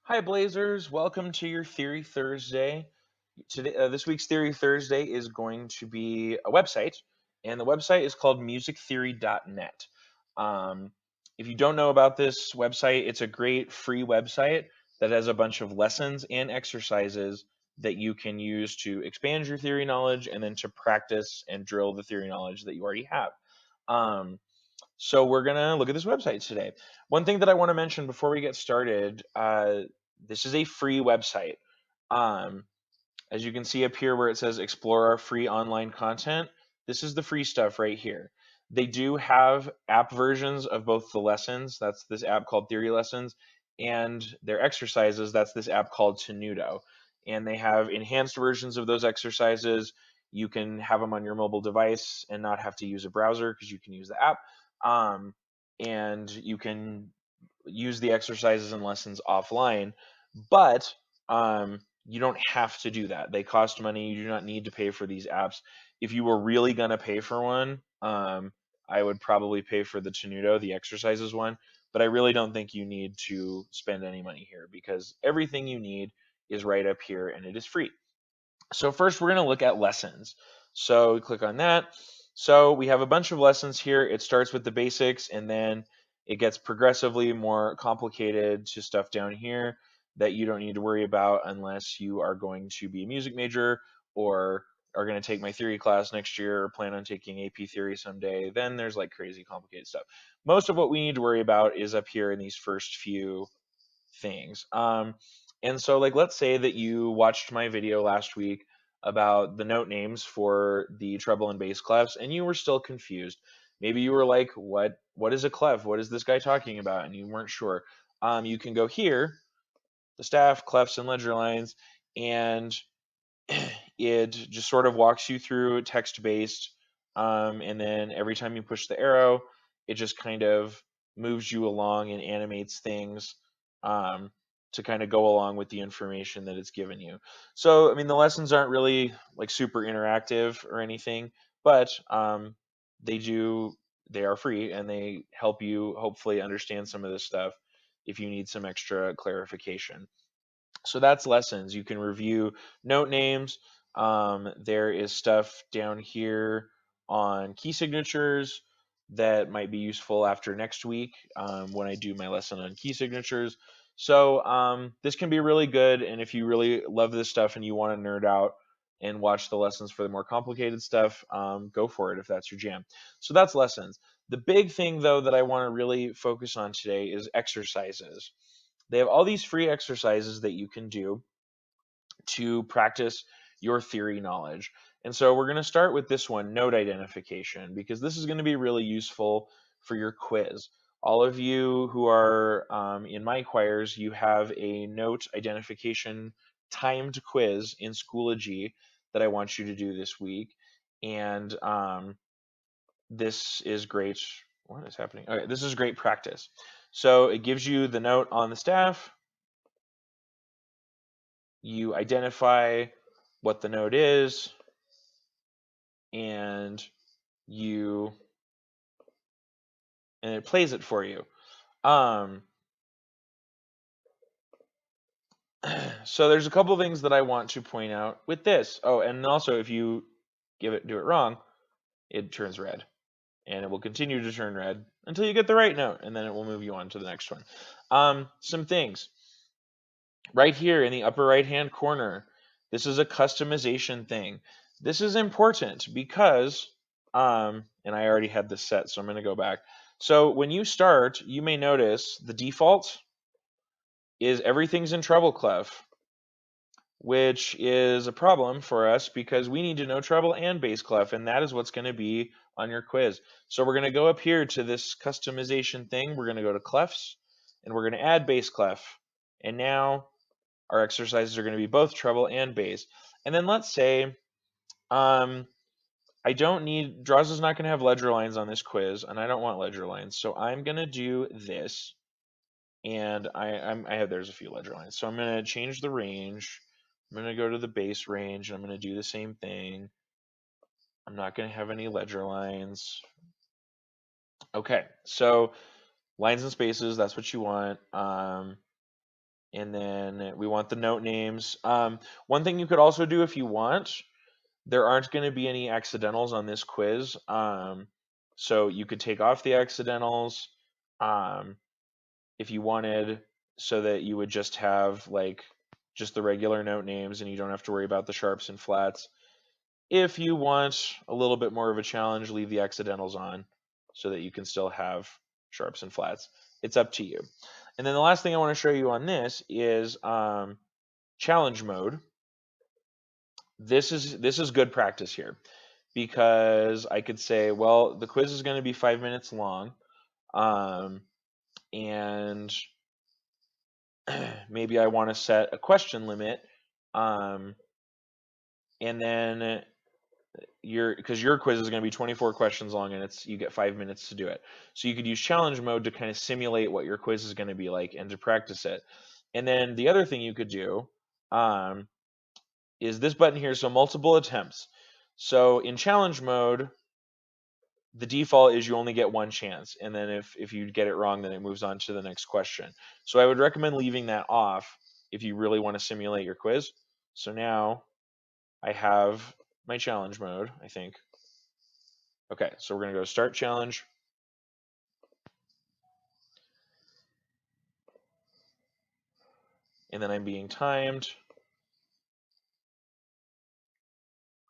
Hi, Blazers. Welcome to your Theory Thursday. Today, this week's Theory Thursday is going to be a website, and the website is called musictheory.net. Um, if you don't know about this website, it's a great free website that has a bunch of lessons and exercises that you can use to expand your theory knowledge and then to practice and drill the theory knowledge that you already have. Um, so we're gonna look at this website today. One thing that I want to mention before we get started, this is a free website. Um, as you can see up here where it says explore our free online content, this is the free stuff right here. They do have app versions of both the lessons, that's this app called Theory Lessons, and their exercises, that's this app called Tenuto. And they have enhanced versions of those exercises. You can have them on your mobile device and not have to use a browser because you can use the app. Um, and you can use the exercises and lessons offline, but you don't have to do that. They cost money. You do not need to pay for these apps. If you were really going to pay for one, I would probably pay for the Tenuto, the exercises one, but I really don't think you need to spend any money here because everything you need is right up here and it is free. So first we're going to look at lessons. So we click on that. So we have a bunch of lessons here. It starts with the basics and then it gets progressively more complicated to stuff down here that you don't need to worry about unless you are going to be a music major or are going to take my theory class next year or plan on taking AP theory someday. Then there's like crazy complicated stuff. Most of what we need to worry about is up here in these first few things. And so, like, let's say that you watched my video last week about the note names for the treble and bass clefs, and you were still confused. Maybe you were like, "What is a clef? What is this guy talking about?" And you weren't sure. You can go here, the staff, clefs, and ledger lines, and it just sort of walks you through text based. And then every time you push the arrow, it just kind of moves you along and animates things um, to kind of go along with the information that it's given you. So, I mean, the lessons aren't really like super interactive or anything, but they do, they are free and they help you hopefully understand some of this stuff if you need some extra clarification. So that's lessons. You can review note names. There is stuff down here on key signatures that might be useful after next week when I do my lesson on key signatures. So this can be really good. And if you really love this stuff and you want to nerd out and watch the lessons for the more complicated stuff, go for it if that's your jam. So that's lessons. The big thing, though, that I want to really focus on today is exercises. They have all these free exercises that you can do to practice your theory knowledge. And so we're going to start with this one, note identification, because this is going to be really useful for your quiz. All of you who are in my choirs, you have a note identification timed quiz in Schoology that I want you to do this week. And this is great. What is happening? Okay, this is great practice. So it gives you the note on the staff, you identify what the note is, and you and it plays it for you. Um, so there's a couple of things that I want to point out with this. Oh, and also if you do it wrong, it turns red, and it will continue to turn red until you get the right note, and then it will move you on to the next one. Some things right here in the upper right hand corner. This is a customization thing. This is important because, and I already had this set, so I'm going to go back. So when you start, you may notice the default is everything's in treble clef, which is a problem for us because we need to know treble and bass clef, and that is what's going to be on your quiz. So we're going to go up here to this customization thing. We're going to go to clefs, and we're going to add bass clef. And now our exercises are going to be both treble and bass. And then let's say I don't need, Draws is not going to have ledger lines on this quiz, and I don't want ledger lines. So I'm going to do this, and I have, there's a few ledger lines. So I'm going to change the range. I'm going to go to the bass range, and I'm going to do the same thing. I'm not going to have any ledger lines. Okay, so lines and spaces, that's what you want. And then we want the note names. One thing you could also do if you want, there aren't going to be any accidentals on this quiz. So you could take off the accidentals um, if you wanted, so that you would just have like just the regular note names and you don't have to worry about the sharps and flats. If you want a little bit more of a challenge, leave the accidentals on so that you can still have sharps and flats. It's up to you. And then the last thing I want to show you on this is challenge mode. This is good practice here, because I could say, well, the quiz is going to be 5 minutes long, and maybe I want to set a question limit, and then because your quiz is going to be 24 questions long, and you get 5 minutes to do it. So you could use challenge mode to kind of simulate what your quiz is going to be like and to practice it. And then the other thing you could do is this button here, so multiple attempts. So in challenge mode, the default is you only get one chance, and then if you get it wrong, then it moves on to the next question. So I would recommend leaving that off if you really want to simulate your quiz. So now I have my challenge mode, I think. Okay, so we're going to go start challenge. And then I'm being timed.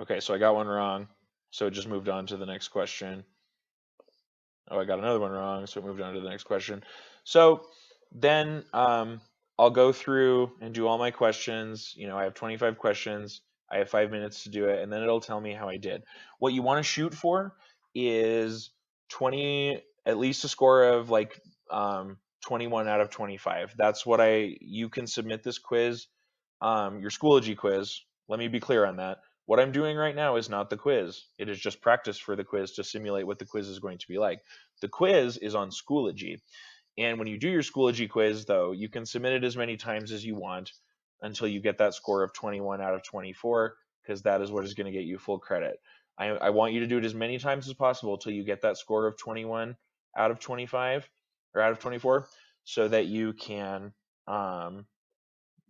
Okay, so I got one wrong, so it just moved on to the next question. Oh, I got another one wrong, so it moved on to the next question. So then I'll go through and do all my questions. You know, I have 25 questions. I have 5 minutes to do it, and then it'll tell me how I did. What you want to shoot for is 20, at least a score of like 21 out of 25. That's what you can submit this quiz, your Schoology quiz. Let me be clear on that. What I'm doing right now is not the quiz. It is just practice for the quiz to simulate what the quiz is going to be like. The quiz is on Schoology. And when you do your Schoology quiz, though, you can submit it as many times as you want until you get that score of 21 out of 24, because that is what is going to get you full credit. I want you to do it as many times as possible until you get that score of 21 out of 25 or out of 24, so that you can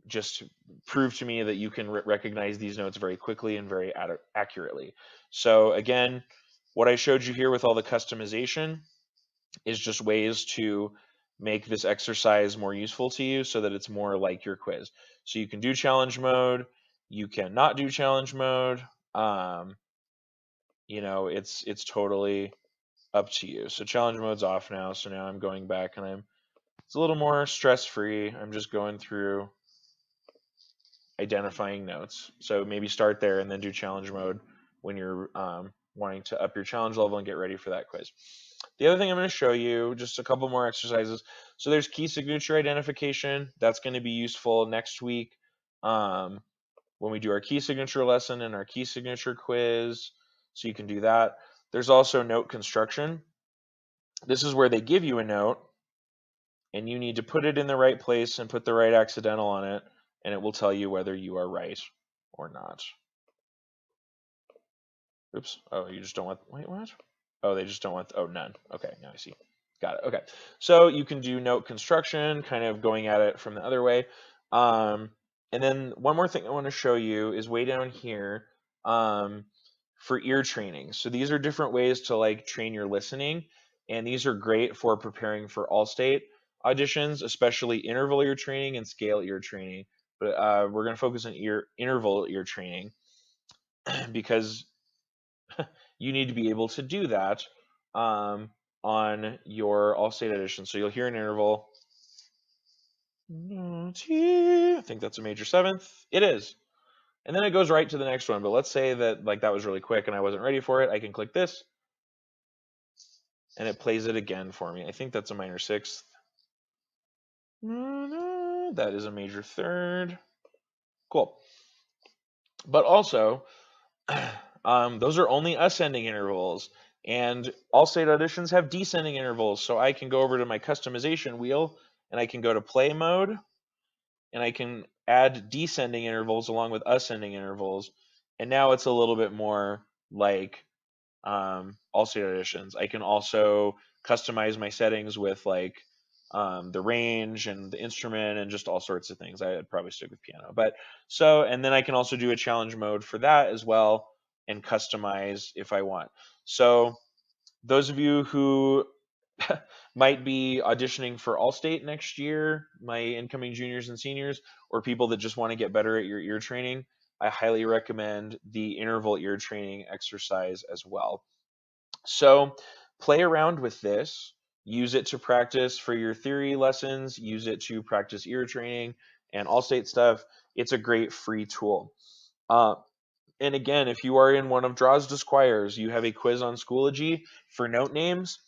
just prove to me that you can recognize these notes very quickly and very accurately. So again, what I showed you here with all the customization is just ways to make this exercise more useful to you so that it's more like your quiz. So you can do challenge mode, you can not do challenge mode. You know, it's totally up to you. So challenge mode's off now. So now I'm going back and it's a little more stress free. I'm just going through identifying notes. So maybe start there and then do challenge mode when you're wanting to up your challenge level and get ready for that quiz. The other thing I'm going to show you, just a couple more exercises. So there's key signature identification. That's going to be useful next week when we do our key signature lesson and our key signature quiz. So you can do that. There's also note construction. This is where they give you a note and you need to put it in the right place and put the right accidental on it, and it will tell you whether you are right or not. Oops. Oh, you just don't want, wait, what? Oh, they just don't want, oh, none. Okay, now I see. Got it. Okay. So you can do note construction, kind of going at it from the other way. And then one more thing I want to show you is way down here for ear training. So these are different ways to like train your listening, and these are great for preparing for Allstate auditions, especially interval ear training and scale ear training. But we're going to focus on interval ear training because you need to be able to do that on your Allstate audition. So you'll hear an interval. I think that's a major seventh. It is. And then it goes right to the next one. But let's say that like that was really quick and I wasn't ready for it. I can click this and it plays it again for me. I think that's a minor sixth. That is a major third. Cool. But also, those are only ascending intervals. And Allstate auditions have descending intervals. So I can go over to my customization wheel and I can go to play mode and I can add descending intervals along with ascending intervals. And now it's a little bit more like Allstate auditions. I can also customize my settings with like the range and the instrument and just all sorts of things. I'd probably stick with piano. But so, and then I can also do a challenge mode for that as well and customize if I want. So those of you who might be auditioning for Allstate next year, my incoming juniors and seniors, or people that just want to get better at your ear training, I highly recommend the interval ear training exercise as well. So play around with this. Use it to practice for your theory lessons. Use it to practice ear training and Allstate stuff. It's a great free tool. Uh, and again, if you are in one of Drozda's choirs, you have a quiz on Schoology for note names.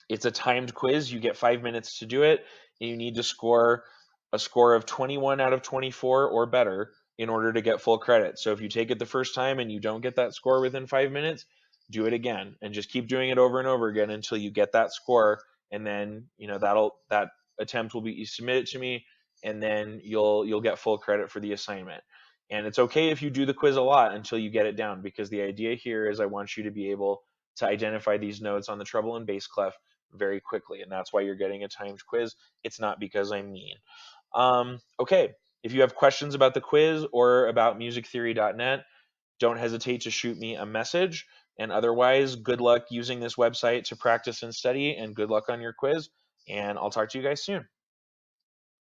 It's a timed quiz. You get 5 minutes to do it. And you need to score a score of 21 out of 24 or better in order to get full credit. So if you take it the first time and you don't get that score within 5 minutes, do it again and just keep doing it over and over again until you get that score. And then, that attempt will be, you submit it to me, and then you'll get full credit for the assignment. And it's okay if you do the quiz a lot until you get it down, because the idea here is I want you to be able to identify these notes on the treble and bass clef very quickly, and that's why you're getting a timed quiz. It's not because I'm mean. Okay, if you have questions about the quiz or about musictheory.net, don't hesitate to shoot me a message. And otherwise, good luck using this website to practice and study, and good luck on your quiz. And I'll talk to you guys soon.